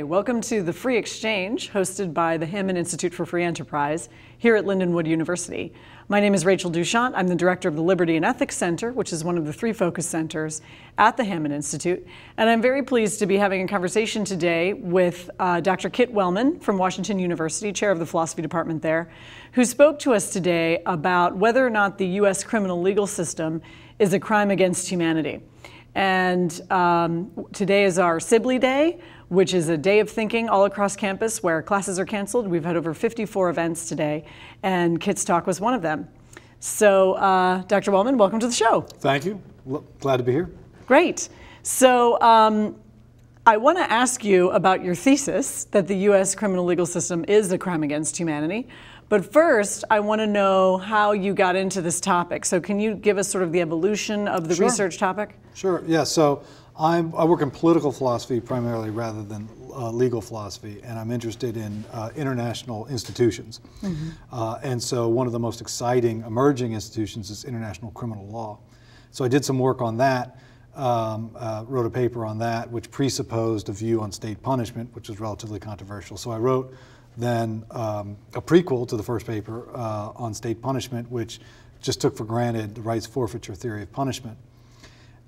welcome to the Free Exchange, hosted by the Hammond Institute for Free Enterprise here at Lindenwood University. My name is Rachel Douchant. I'm the director of the Liberty and Ethics Center, which is one of the 3 focus centers at the Hammond Institute. And I'm very pleased to be having a conversation today with Dr. Kit Wellman from Washington University, chair of the philosophy department there, who spoke to us today about whether or not the U.S. criminal legal system is a crime against humanity. And today is our Sibley Day, which is a day of thinking all across campus where classes are canceled. We've had over 54 events today, and Kit's talk was one of them. So, Dr. Wellman, welcome to the show. Thank you. Glad to be here. Great. So, I want to ask you about your thesis that the U.S. criminal legal system is a crime against humanity. But first, I want to know how you got into this topic. So can you give us sort of the evolution of the research topic? Sure, yeah. So I work in political philosophy primarily rather than legal philosophy, and I'm interested in international institutions. And so one of the most exciting emerging institutions is international criminal law. So I did some work on that, wrote a paper on that, which presupposed a view on state punishment, which was relatively controversial. So I wrote then a prequel to the first paper on state punishment, which just took for granted the rights forfeiture theory of punishment.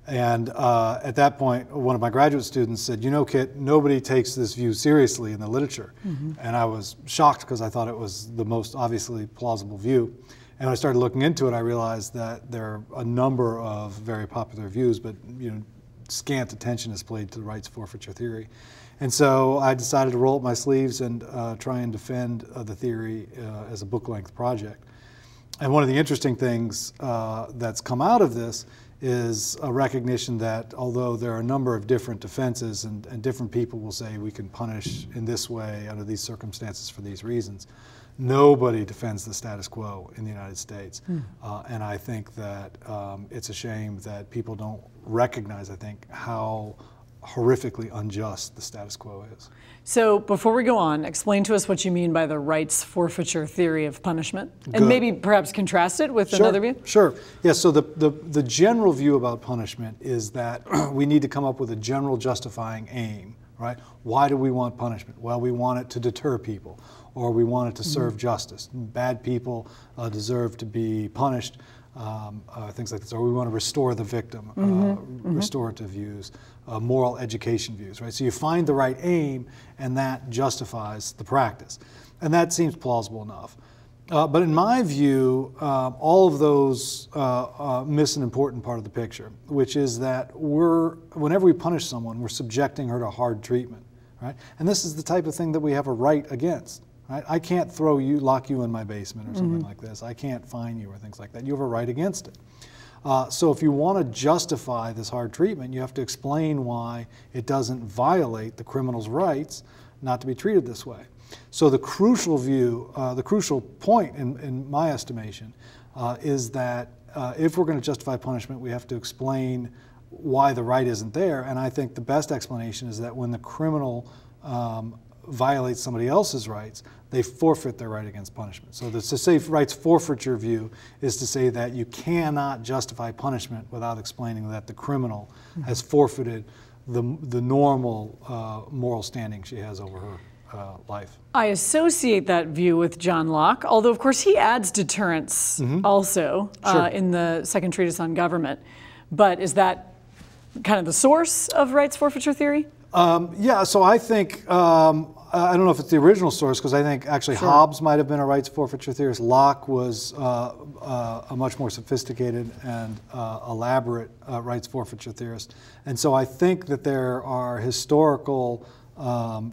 And at that point, one of my graduate students said, you know, Kit, nobody takes this view seriously in the literature. And I was shocked because I thought it was the most obviously plausible view. And when I started looking into it, I realized that there are a number of very popular views, but scant attention is paid to the rights forfeiture theory. And so I decided to roll up my sleeves and try and defend the theory as a book-length project. And one of the interesting things that's come out of this is a recognition that although there are a number of different defenses and different people will say we can punish in this way under these circumstances for these reasons, nobody defends the status quo in the United States. And I think that it's a shame that people don't recognize, I think, how horrifically unjust the status quo is. So before we go on, explain to us what you mean by the rights forfeiture theory of punishment, and Good. maybe perhaps contrast it with another view? Sure. Yeah, so the general view about punishment is that we need to come up with a general justifying aim, right? Why do we want punishment? Well, we want it to deter people, or we want it to serve justice. Bad people deserve to be punished. Things like this, or we want to restore the victim, restorative views, moral education views, right? So you find the right aim, and that justifies the practice. And that seems plausible enough. But in my view, all of those miss an important part of the picture, which is that whenever we punish someone, we're subjecting her to hard treatment, right? And this is the type of thing that we have a right against. Right? I can't lock you in my basement or something like this. I can't fine you or things like that. You have a right against it. So if you want to justify this hard treatment, you have to explain why it doesn't violate the criminal's rights not to be treated this way. So the crucial view, the crucial point in my estimation, is that if we're going to justify punishment, we have to explain why the right isn't there. And I think the best explanation is that when the criminal violates somebody else's rights, they forfeit their right against punishment. So the safe rights forfeiture view is to say that you cannot justify punishment without explaining that the criminal has forfeited the normal moral standing she has over her life. I associate that view with John Locke, although of course he adds deterrence also in the second treatise on government. But is that kind of the source of rights forfeiture theory? Yeah, so I think, I don't know if it's the original source, because I think actually Hobbes might have been a rights forfeiture theorist. Locke was a much more sophisticated and elaborate rights forfeiture theorist. And so I think that there are historical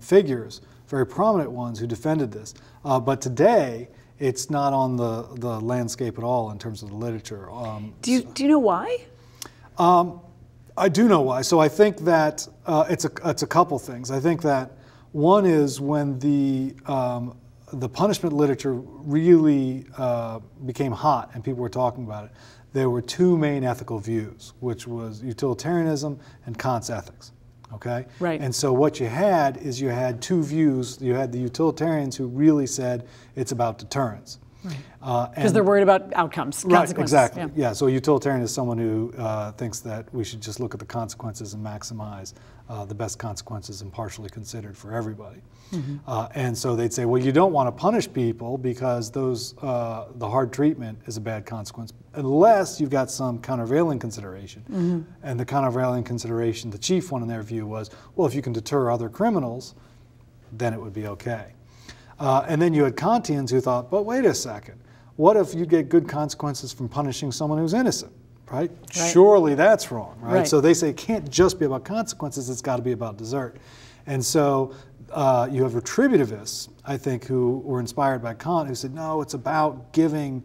figures, very prominent ones, who defended this. But today, it's not on the landscape at all in terms of the literature. Do you know why? I do know why. So I think that it's a couple things. I think that one is when the punishment literature really became hot and people were talking about it, there were 2 main ethical views, which was utilitarianism and Kant's ethics. Okay? Right. And so what you had is you had 2 views. You had the utilitarians who really said it's about deterrence. Because they're worried about outcomes, consequences. Right, exactly. Yeah. So a utilitarian is someone who thinks that we should just look at the consequences and maximize the best consequences impartially considered for everybody. And so they'd say, well, you don't want to punish people because those the hard treatment is a bad consequence, unless you've got some countervailing consideration. And the countervailing consideration, the chief one in their view was, well, if you can deter other criminals, then it would be okay. And then you had Kantians who thought, but wait a second, what if you get good consequences from punishing someone who's innocent, right? Surely that's wrong, right? So they say it can't just be about consequences, it's got to be about desert. And so you have retributivists, I think, who were inspired by Kant, who said, no, it's about giving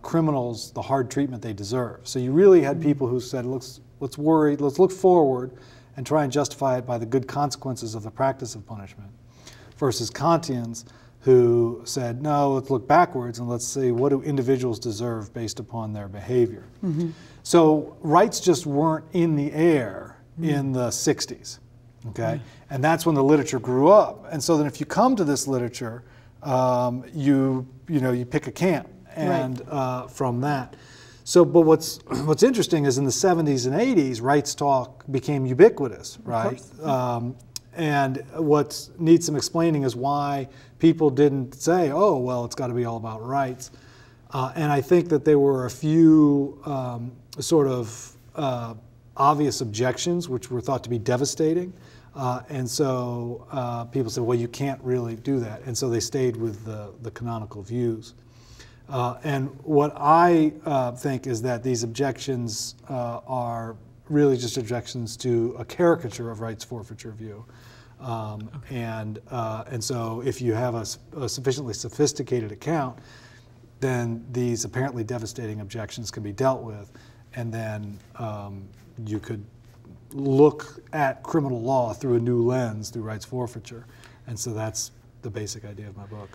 criminals the hard treatment they deserve. So you really had people who said, let's look forward and try and justify it by the good consequences of the practice of punishment, versus Kantians who said, no, let's look backwards and let's see what do individuals deserve based upon their behavior. So rights just weren't in the air in the 60s, okay? And that's when the literature grew up. And so then if you come to this literature, you pick a camp and from that. So, but what's interesting is in the 70s and 80s, rights talk became ubiquitous, right? And what needs some explaining is why people didn't say, oh, well, it's got to be all about rights. And I think that there were a few sort of obvious objections which were thought to be devastating. And so people said, well, you can't really do that. And so they stayed with the canonical views. And what I think is that these objections are really just objections to a caricature of rights forfeiture view. And so if you have a sufficiently sophisticated account, then these apparently devastating objections can be dealt with, and then you could look at criminal law through a new lens, through rights forfeiture. And so that's the basic idea of my book.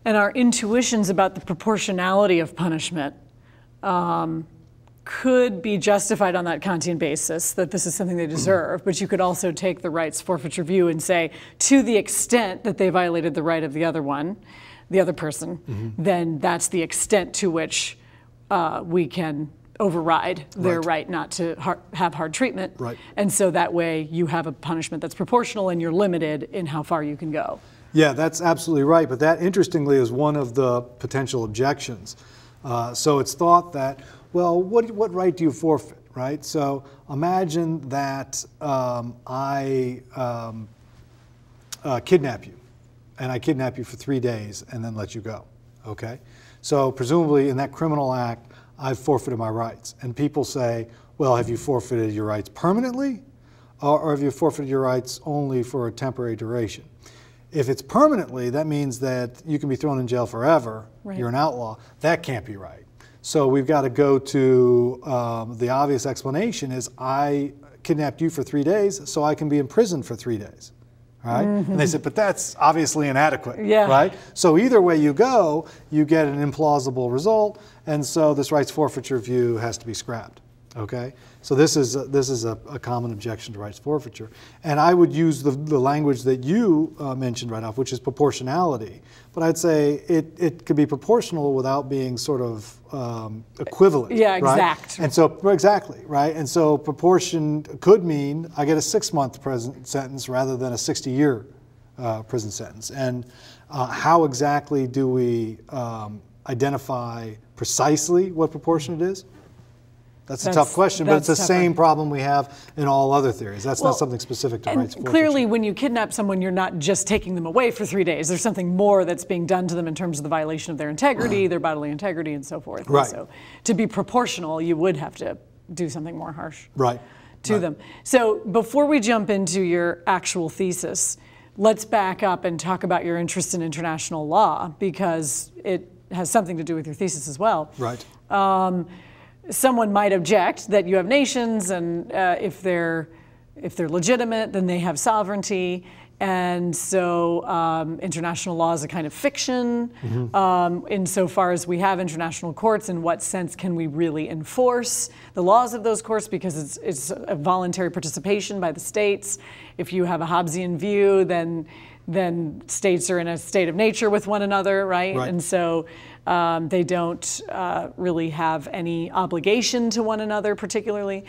And our intuitions about the proportionality of punishment could be justified on that Kantian basis, that this is something they deserve, but you could also take the rights forfeiture view and say, to the extent that they violated the right of the other one, the other person, then that's the extent to which we can override their right not to have hard treatment. And so that way you have a punishment that's proportional and you're limited in how far you can go. Yeah, that's absolutely right. But that, interestingly, is one of the potential objections. So it's thought that, well, what right do you forfeit, right? So imagine that I kidnap you, and I kidnap you for 3 days and then let you go, okay? So presumably in that criminal act, I've forfeited my rights. And people say, well, have you forfeited your rights permanently? Or have you forfeited your rights only for a temporary duration? If it's permanently, that means that you can be thrown in jail forever. You're an outlaw. That can't be right. So we've got to go to the obvious explanation is I kidnapped you for 3 days so I can be imprisoned for 3 days. Right? And they said, but that's obviously inadequate, right? So either way you go, you get an implausible result, and so this rights forfeiture view has to be scrapped, okay? So this is a common objection to rights forfeiture. And I would use the language that you mentioned right off, which is proportionality. But I'd say it could be proportional without being sort of equivalent. Yeah, right? exact. And so, exactly, right? And so proportion could mean I get a 6-month prison sentence rather than a 60-year prison sentence. And how exactly do we identify precisely what proportionate is? That's a tough question, but it's the same problem we have in all other theories. That's not something specific to rights forfeiture. Clearly, when you kidnap someone, you're not just taking them away for 3 days. There's something more that's being done to them in terms of the violation of their integrity, their bodily integrity, and so forth. Right. So to be proportional, you would have to do something more harsh to them. So before we jump into your actual thesis, let's back up and talk about your interest in international law, because it has something to do with your thesis as well. Someone might object that you have nations, and if they're legitimate, then they have sovereignty, and so international law is a kind of fiction. Insofar as we have international courts, in what sense can we really enforce the laws of those courts? Because it's a voluntary participation by the states. If you have a Hobbesian view, then then states are in a state of nature with one another, right? Right. And so they don't really have any obligation to one another particularly.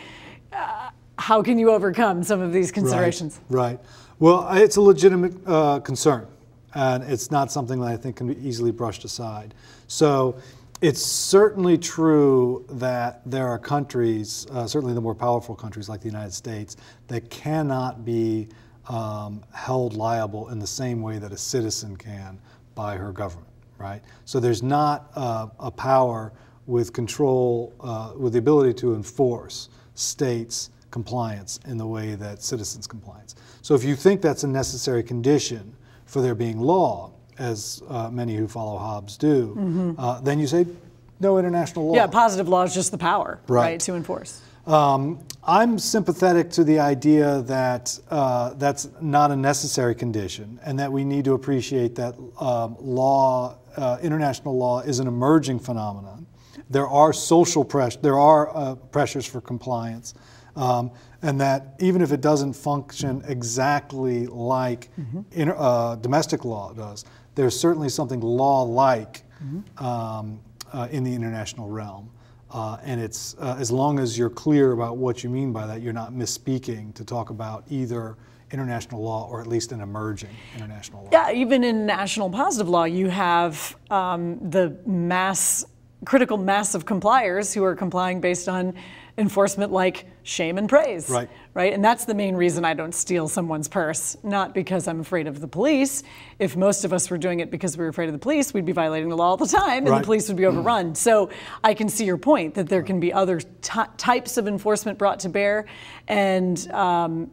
How can you overcome some of these considerations? Right. Well, it's a legitimate concern, and it's not something that I think can be easily brushed aside. So it's certainly true that there are countries, certainly the more powerful countries like the United States, that cannot be held liable in the same way that a citizen can by her government, right? So there's not a power with control, with the ability to enforce states' compliance in the way that citizens' compliance. So if you think that's a necessary condition for there being law, as many who follow Hobbes do, then you say no international law. Yeah, positive law is just the power, right, to enforce. I'm sympathetic to the idea that that's not a necessary condition, and that we need to appreciate that international law is an emerging phenomenon. There are social pressures, there are pressures for compliance, and that even if it doesn't function exactly like domestic law does, there's certainly something law-like in the international realm. And it's as long as you're clear about what you mean by that, you're not misspeaking to talk about either international law or at least an emerging international law. Yeah, even in national positive law, you have the critical mass of compliers who are complying based on enforcement like shame and praise. Right. Right? And that's the main reason I don't steal someone's purse, not because I'm afraid of the police. If most of us were doing it because we were afraid of the police, we'd be violating the law all the time, and the police would be overrun. So I can see your point that there can be other types of enforcement brought to bear, and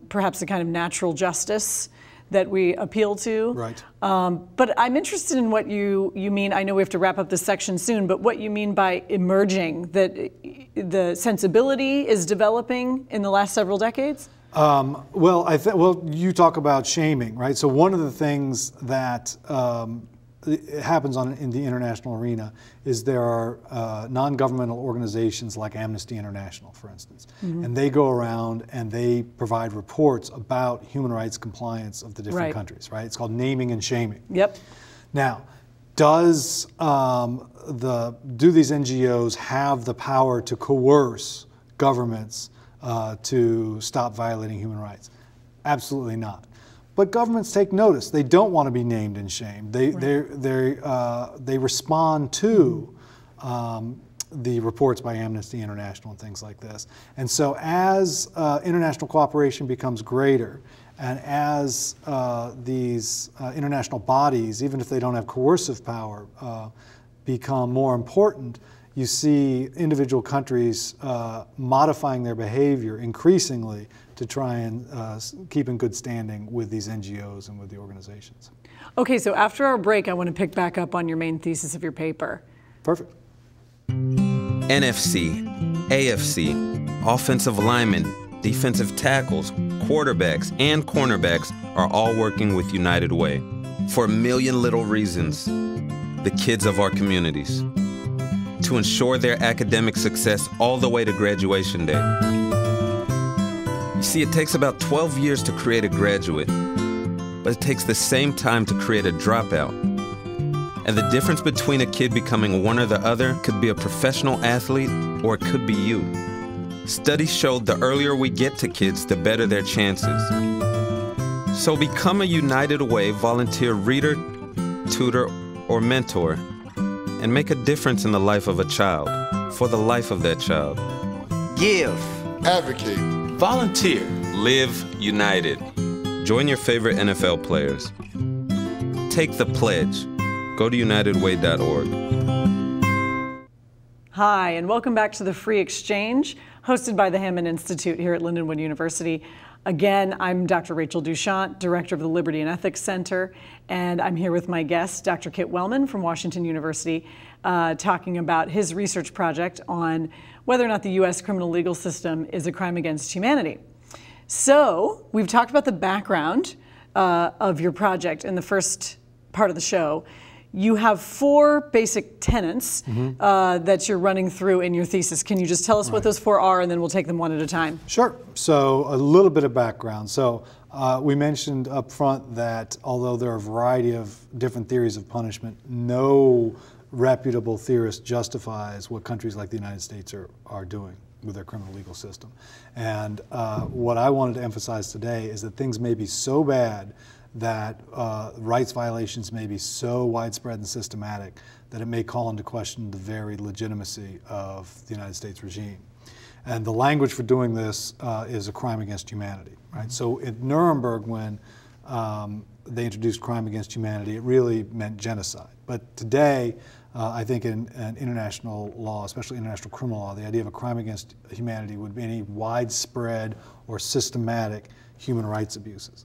perhaps a kind of natural justice that we appeal to. Right. But I'm interested in what you mean. I know we have to wrap up this section soon, but what you mean by emerging, that the sensibility is developing in the last several decades? Well, you talk about shaming, right? So one of the things that happens in the international arena is there are non-governmental organizations like Amnesty International, for instance, and they go around and they provide reports about human rights compliance of the different countries, right? It's called naming and shaming. Yep. Now, do these NGOs have the power to coerce governments to stop violating human rights? Absolutely not. But governments take notice. They don't want to be named and shamed. They respond to the reports by Amnesty International and things like this. And so as international cooperation becomes greater, and as these international bodies, even if they don't have coercive power, become more important, you see individual countries modifying their behavior increasingly to try and keep in good standing with these NGOs and with the organizations. Okay, so after our break, I want to pick back up on your main thesis of your paper. Perfect. NFC, AFC, offensive linemen, defensive tackles, quarterbacks, and cornerbacks are all working with United Way for a million little reasons. The kids of our communities, to ensure their academic success all the way to graduation day. You see, it takes about 12 years to create a graduate, but it takes the same time to create a dropout. And the difference between a kid becoming one or the other could be a professional athlete, or it could be you. Studies showed the earlier we get to kids, the better their chances. So become a United Way volunteer reader, tutor, or mentor, and make a difference in the life of a child, for the life of that child. Give. Advocate. Volunteer. Live united. Join your favorite NFL players. Take the pledge. Go to unitedway.org. Hi, and welcome back to the Free Exchange, hosted by the Hammond Institute here at Lindenwood University. Again, I'm Dr. Rachel Douchant, Director of the Liberty and Ethics Center, and I'm here with my guest, Dr. Kit Wellman from Washington University, talking about his research project on whether or not the U.S. criminal legal system is a crime against humanity. So, we've talked about the background of your project in the first part of the show. You have 4 basic tenets that you're running through in your thesis. Can you just tell us what those 4 are, and then we'll take them one at a time? Sure. So a little bit of background. So We mentioned up front that although there are a variety of different theories of punishment, no reputable theorist justifies what countries like the United States are doing with their criminal legal system. And what I wanted to emphasize today is that things may be so bad that rights violations may be so widespread and systematic that it may call into question the very legitimacy of the United States regime. And the language for doing this is a crime against humanity, right? So at Nuremberg, when they introduced crime against humanity, it really meant genocide. But today, I think in international law, especially international criminal law, the idea of a crime against humanity would be any widespread or systematic human rights abuses.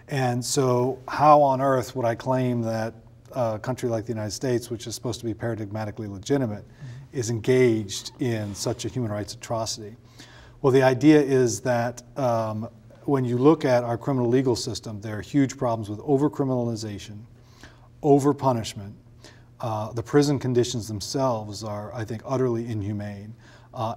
And so how on earth would I claim that a country like the United States, which is supposed to be paradigmatically legitimate, is engaged in such a human rights atrocity? Well, the idea is that when you look at our criminal legal system, there are huge problems with overcriminalization, overpunishment. The prison conditions themselves are, I think, utterly inhumane.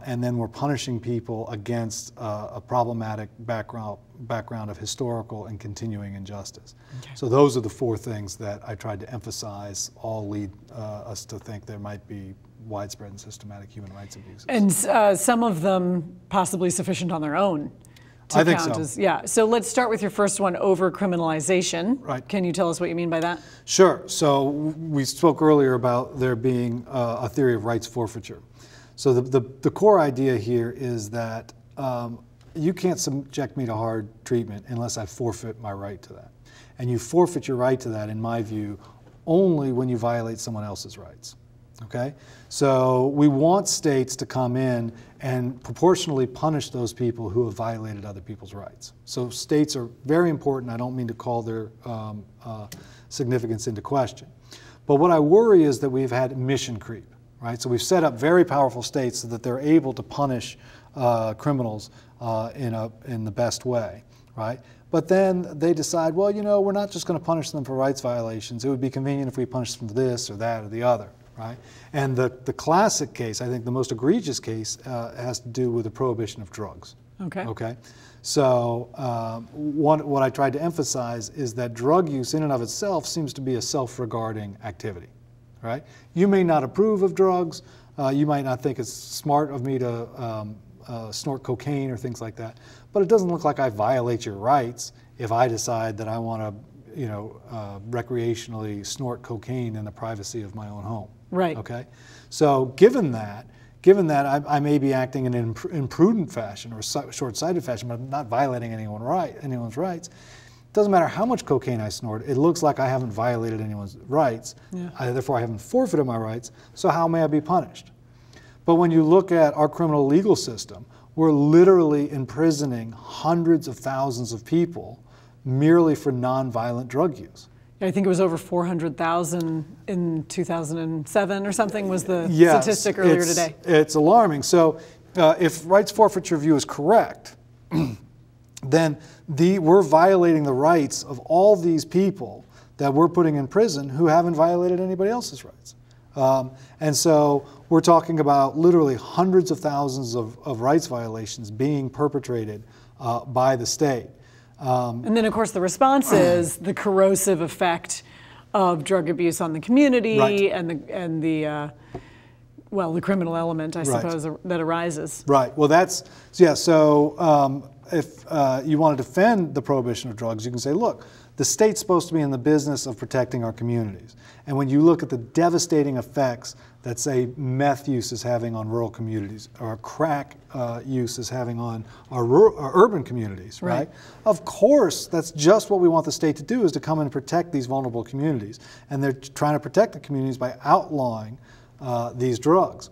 And then we're punishing people against a problematic background of historical and continuing injustice. Okay. So those are the four things that I tried to emphasize, all lead us to think there might be widespread and systematic human rights abuses. And some of them possibly sufficient on their own to I think count so. as, yeah. So let's start with your first one, overcriminalization. Right. Can you tell us what you mean by that? Sure. So we spoke earlier about there being a theory of rights forfeiture. So the core idea here is that you can't subject me to hard treatment unless I forfeit my right to that. And you forfeit your right to that, in my view, only when you violate someone else's rights. Okay? So we want states to come in and proportionally punish those people who have violated other people's rights. So states are very important. I don't mean to call their significance into question. But what I worry is that we've had mission creep. Right? So we've set up very powerful states so that they're able to punish criminals in the best way, right? But then they decide, well, you know, we're not just going to punish them for rights violations. It would be convenient if we punished them for this or that or the other, right? And the classic case, I think the most egregious case, has to do with the prohibition of drugs. Okay. Okay. So what I tried to emphasize is that drug use in and of itself seems to be a self-regarding activity. Right? You may not approve of drugs. You might not think it's smart of me to snort cocaine or things like that. But it doesn't look like I violate your rights if I decide that I want to, you know, recreationally snort cocaine in the privacy of my own home. Right. Okay. So given that I may be acting in an imprudent fashion or short-sighted fashion, but I'm not violating anyone's rights. Doesn't matter how much cocaine I snort, it looks like I haven't violated anyone's rights. Yeah. Therefore, I haven't forfeited my rights, so how may I be punished? But when you look at our criminal legal system, we're literally imprisoning hundreds of thousands of people merely for nonviolent drug use. I think it was over 400,000 in 2007 or something was the Yes, statistic earlier today. It's alarming. So if rights forfeiture view is correct, then we're violating the rights of all these people that we're putting in prison who haven't violated anybody else's rights. And so we're talking about literally hundreds of thousands of rights violations being perpetrated by the state. And then, of course, the response is the corrosive effect of drug abuse on the community. Right. and the criminal element, I suppose, that arises. Right. Well, yeah. So if you want to defend the prohibition of drugs, you can say, look, the state's supposed to be in the business of protecting our communities. And when you look at the devastating effects that, say, meth use is having on rural communities, or crack use is having on our urban communities, right? Of course, that's just what we want the state to do, is to come and protect these vulnerable communities. And they're trying to protect the communities by outlawing these drugs.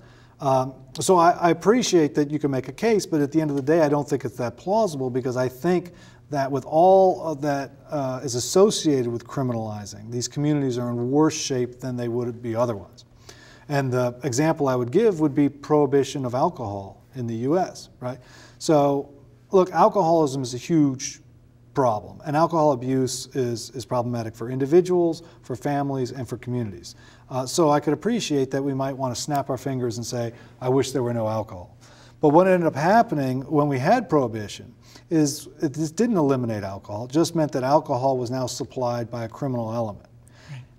So I appreciate that you can make a case, but at the end of the day, I don't think it's that plausible, because I think that with all of that is associated with criminalizing, these communities are in worse shape than they would be otherwise. And the example I would give would be prohibition of alcohol in the U.S., right? So, look, alcoholism is a huge problem, and alcohol abuse is problematic for individuals, for families, and for communities. So I could appreciate that we might want to snap our fingers and say, I wish there were no alcohol. But what ended up happening when we had prohibition is this didn't eliminate alcohol. It just meant that alcohol was now supplied by a criminal element.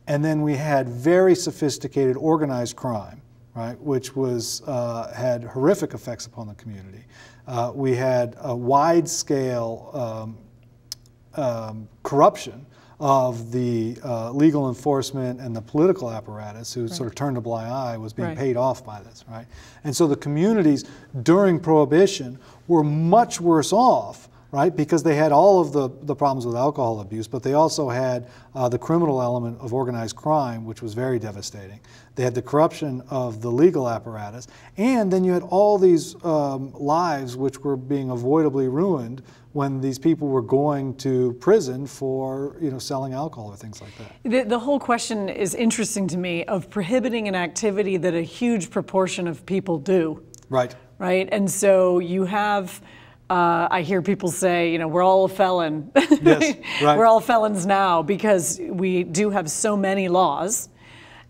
And then we had very sophisticated organized crime, right, which was, had horrific effects upon the community. We had a wide-scale corruption of the legal enforcement and the political apparatus, who sort of turned a blind eye, was being paid off by this, right? And so the communities during Prohibition were much worse off, right? Because they had all of the problems with alcohol abuse, but they also had the criminal element of organized crime, which was very devastating. They had the corruption of the legal apparatus, and then you had all these lives which were being avoidably ruined when these people were going to prison for, you know, selling alcohol or things like that. The whole question is interesting to me, of prohibiting an activity that a huge proportion of people do. Right. Right, and so you have, I hear people say, you know, we're all a felon. Yes, right. We're all felons now because we do have so many laws.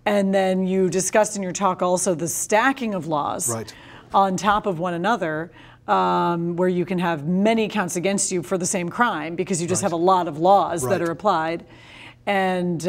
And then you discussed in your talk also the stacking of laws on top of one another, where you can have many counts against you for the same crime because you just have a lot of laws that are applied. And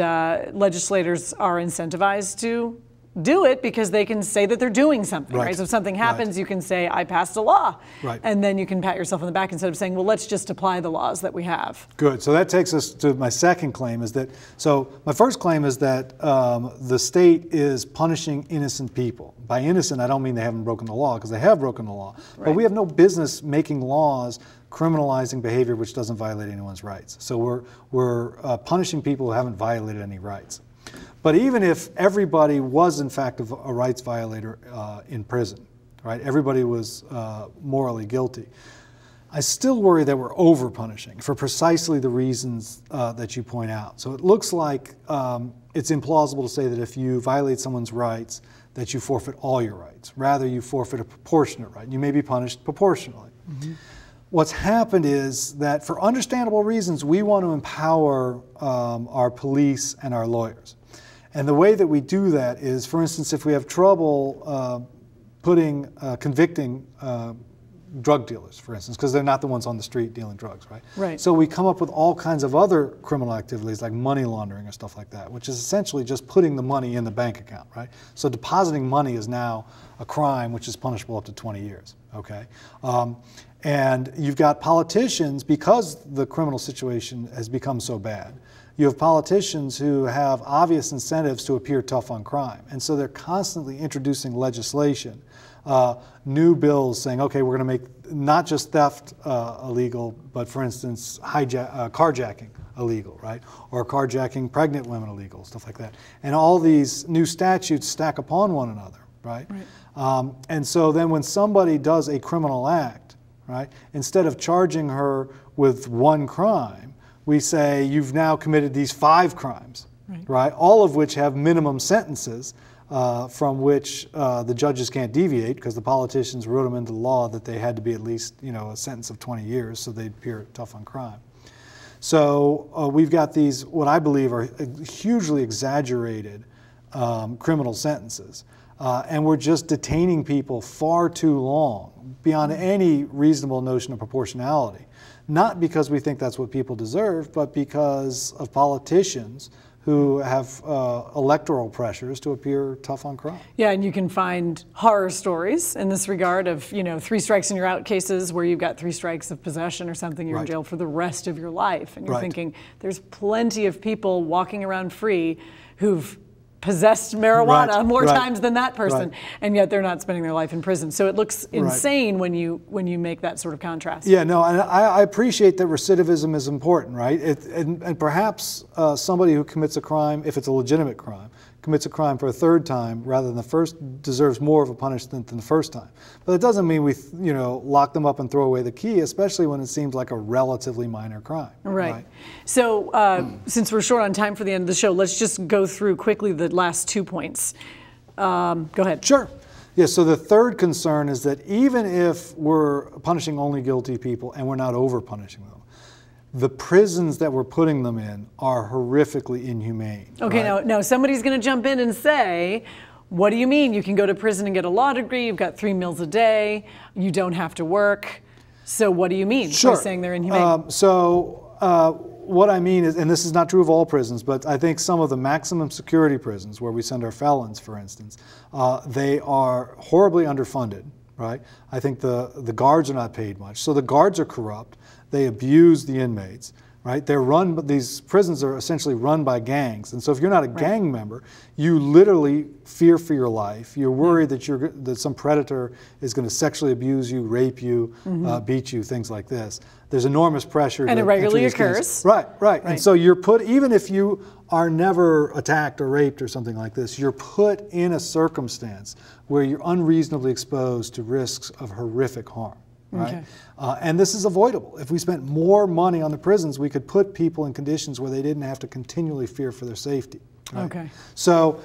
legislators are incentivized to do it because they can say that they're doing something, right? So if something happens, you can say, I passed a law. And then you can pat yourself on the back instead of saying, well, let's just apply the laws that we have. Good. So that takes us to my second claim is that, so my first claim is that the state is punishing innocent people. By innocent, I don't mean they haven't broken the law, because they have broken the law. But we have no business making laws criminalizing behavior which doesn't violate anyone's rights. So we're punishing people who haven't violated any rights. But even if everybody was in fact a rights violator in prison, right? Everybody was morally guilty. I still worry that we're over punishing for precisely the reasons that you point out. So it looks like it's implausible to say that if you violate someone's rights, that you forfeit all your rights. Rather, you forfeit a proportionate right. You may be punished proportionally. What's happened is that for understandable reasons, we want to empower our police and our lawyers. And the way that we do that is, for instance, if we have trouble convicting drug dealers, for instance, because they're not the ones on the street dealing drugs, right? So we come up with all kinds of other criminal activities like money laundering or stuff like that, which is essentially just putting the money in the bank account, right? So depositing money is now a crime which is punishable up to 20 years, okay? And you've got politicians, because the criminal situation has become so bad, you have politicians who have obvious incentives to appear tough on crime. And so they're constantly introducing legislation, new bills saying, okay, we're going to make not just theft illegal, but for instance, carjacking illegal, right? Or carjacking pregnant women illegal, stuff like that. And all these new statutes stack upon one another, right? And so then when somebody does a criminal act, right, instead of charging her with one crime, we say you've now committed these 5 crimes, right? All of which have minimum sentences from which the judges can't deviate because the politicians wrote them into the law that they had to be at least, you know, a sentence of 20 years so they'd appear tough on crime. So we've got these, what I believe are hugely exaggerated criminal sentences. And we're just detaining people far too long, beyond any reasonable notion of proportionality. Not because we think that's what people deserve, but because of politicians who have electoral pressures to appear tough on crime. Yeah, and you can find horror stories in this regard of, you know, 3 strikes and you're out cases where you've got 3 strikes of possession or something, you're in jail for the rest of your life. And you're thinking, there's plenty of people walking around free who've possessed marijuana more times than that person, and yet they're not spending their life in prison. So it looks insane when you make that sort of contrast. Yeah, no, and I appreciate that recidivism is important, right? And perhaps somebody who commits a crime, if it's a legitimate crime, commits a crime for a 3rd time rather than the first, deserves more of a punishment than the first time. But it doesn't mean we, you know, lock them up and throw away the key, especially when it seems like a relatively minor crime. Right. So since we're short on time for the end of the show, let's just go through quickly the last 2 points. Go ahead. Sure. Yeah, so the 3rd concern is that even if we're punishing only guilty people and we're not over punishing them, the prisons that we're putting them in are horrifically inhumane. Okay, now somebody's going to jump in and say, what do you mean? You can go to prison and get a law degree, you've got 3 meals a day, you don't have to work. So what do you mean Sure. by saying they're inhumane? What I mean is, and this is not true of all prisons, but I think some of the maximum security prisons where we send our felons, for instance, they are horribly underfunded, right? I think the guards are not paid much. So the guards are corrupt. They abuse the inmates, right? These prisons are essentially run by gangs. And so if you're not a gang member, you literally fear for your life. You're worried that some predator is going to sexually abuse you, rape you, beat you, things like this. There's enormous pressure. And it regularly occurs. Right. And so you're put, even if you are never attacked or raped or something like this, you're put in a circumstance where you're unreasonably exposed to risks of horrific harm. Right? Okay. And this is avoidable. If we spent more money on the prisons, we could put people in conditions where they didn't have to continually fear for their safety. Right? Okay. So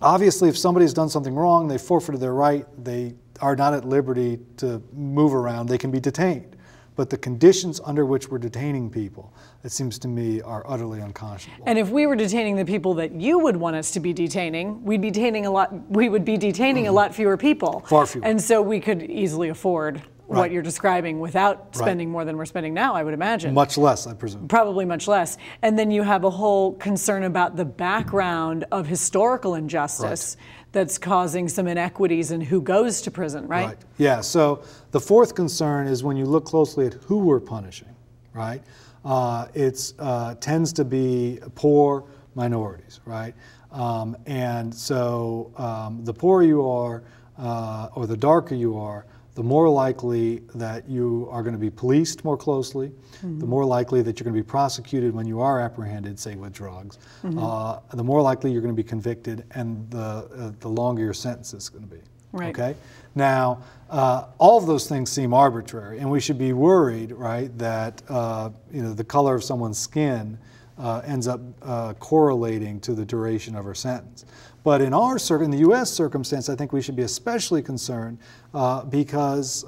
obviously, if somebody's done something wrong, they forfeited their right, they are not at liberty to move around, they can be detained. But the conditions under which we're detaining people, it seems to me, are utterly unconscionable. And if we were detaining the people that you would want us to be detaining, we would be detaining a lot fewer people. Far fewer. And so we could easily afford what you're describing without spending more than we're spending now, I would imagine. Much less, I presume. Probably much less. And then you have a whole concern about the background of historical injustice that's causing some inequities in who goes to prison, right? Yeah, so the fourth concern is when you look closely at who we're punishing, right? It tends to be poor minorities, right? And so the poorer you are, or the darker you are, the more likely that you are going to be policed more closely, the more likely that you're going to be prosecuted when you are apprehended, say with drugs, the more likely you're going to be convicted, and the longer your sentence is going to be. Right. Okay. Now, all of those things seem arbitrary, and we should be worried, right, that the color of someone's skin ends up correlating to the duration of her sentence. But in the U.S. circumstance, I think we should be especially concerned because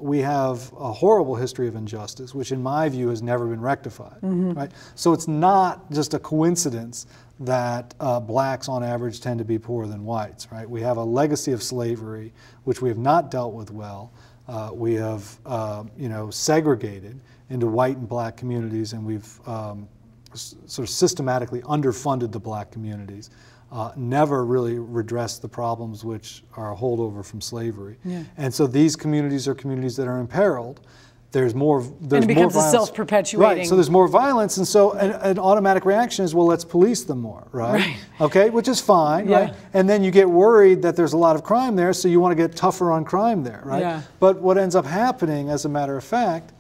we have a horrible history of injustice, which in my view has never been rectified. Right? So it's not just a coincidence that blacks on average tend to be poorer than whites. Right? We have a legacy of slavery, which we have not dealt with well. We have segregated into white and black communities, and we've sort of systematically underfunded the black communities. Never really redressed the problems which are a holdover from slavery. And so these communities are communities that are imperiled. There's more violence. And it becomes a self-perpetuating. Right, so there's more violence, and so an automatic reaction is, well, let's police them more, right? Okay, which is fine, right? And then you get worried that there's a lot of crime there, so you want to get tougher on crime there, right? But what ends up happening, as a matter of fact,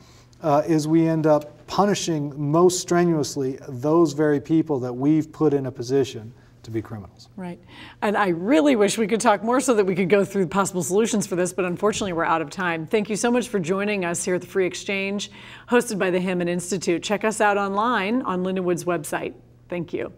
is we end up punishing most strenuously those very people that we've put in a position to be criminals. Right. And I really wish we could talk more so that we could go through possible solutions for this, but unfortunately we're out of time. Thank you so much for joining us here at the Free Exchange, hosted by the Hammond Institute. Check us out online on Lindenwood's website. Thank you.